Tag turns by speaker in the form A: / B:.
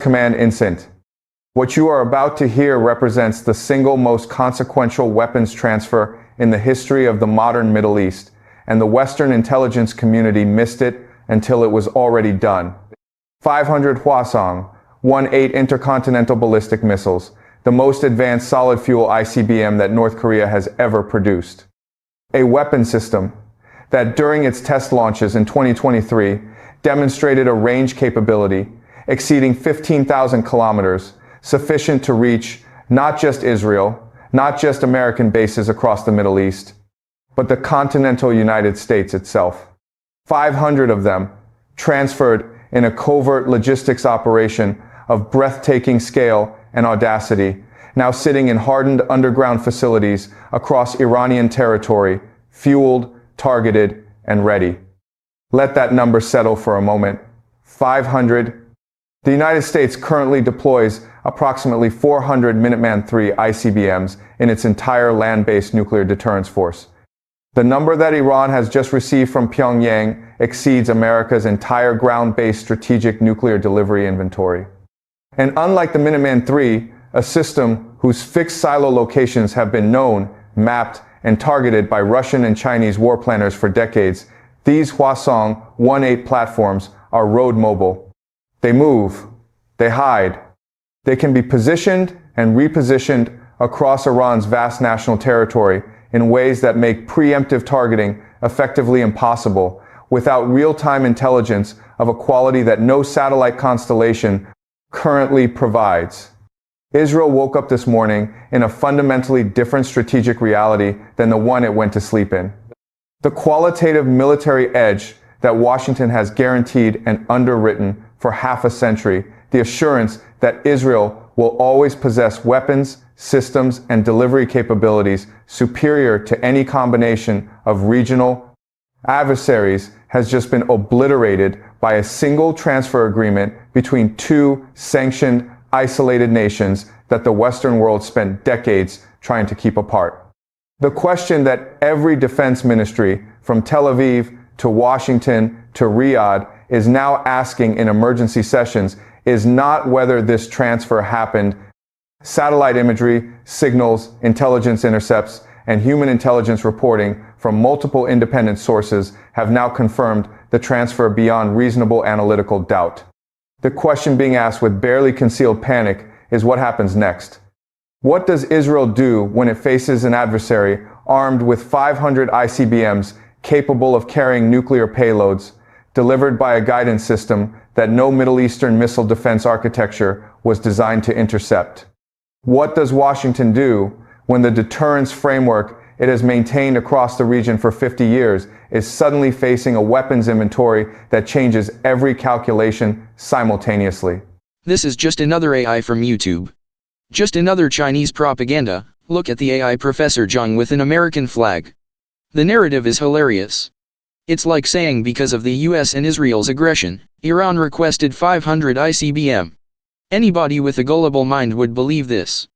A: Command Instant. What you are about to hear represents the single most consequential weapons transfer in the history of the modern Middle East, and the Western intelligence community missed it until it was already done. 500 Hwasong-18 intercontinental ballistic missiles, the most advanced solid-fuel ICBM that North Korea has ever produced. A weapon system that during its test launches in 2023 demonstrated a range capability exceeding 15,000 kilometers, sufficient to reach not just Israel, not just American bases across the Middle East, but the continental United States itself. 500 of them transferred in a covert logistics operation of breathtaking scale and audacity, now sitting in hardened underground facilities across Iranian territory, fueled, targeted, and ready. Let that number settle for a moment. 500. The United States currently deploys approximately 400 Minuteman III ICBMs in its entire land-based nuclear deterrence force. The number that Iran has just received from Pyongyang exceeds America's entire ground-based strategic nuclear delivery inventory. And unlike the Minuteman III, a system whose fixed silo locations have been known, mapped, and targeted by Russian and Chinese war planners for decades, these Hwasong-18 platforms are road mobile. They move, they hide, they can be positioned and repositioned across Iran's vast national territory in ways that make preemptive targeting effectively impossible, without real-time intelligence of a quality that no satellite constellation currently provides. Israel woke up this morning in a fundamentally different strategic reality than the one it went to sleep in. The qualitative military edge that Washington has guaranteed and underwritten for half a century, the assurance that Israel will always possess weapons, systems, and delivery capabilities superior to any combination of regional adversaries, has just been obliterated by a single transfer agreement between two sanctioned, isolated nations that the Western world spent decades trying to keep apart. The question that every defense ministry, from Tel Aviv to Washington to Riyadh, is now asking in emergency sessions is not whether this transfer happened. Satellite imagery, signals, intelligence intercepts, and human intelligence reporting from multiple independent sources have now confirmed the transfer beyond reasonable analytical doubt. The question being asked with barely concealed panic is what happens next. What does Israel do when it faces an adversary armed with 500 ICBMs capable of carrying nuclear payloads, delivered by a guidance system that no Middle Eastern missile defense architecture was designed to intercept? What does Washington do when the deterrence framework it has maintained across the region for 50 years is suddenly facing a weapons inventory that changes every calculation simultaneously?
B: This is just another AI from YouTube. Just another Chinese propaganda. Look at the AI Professor Zhang with an American flag. The narrative is hilarious. It's like saying because of the US and Israel's aggression, Iran requested 500 ICBM. Anybody with a gullible mind would believe this.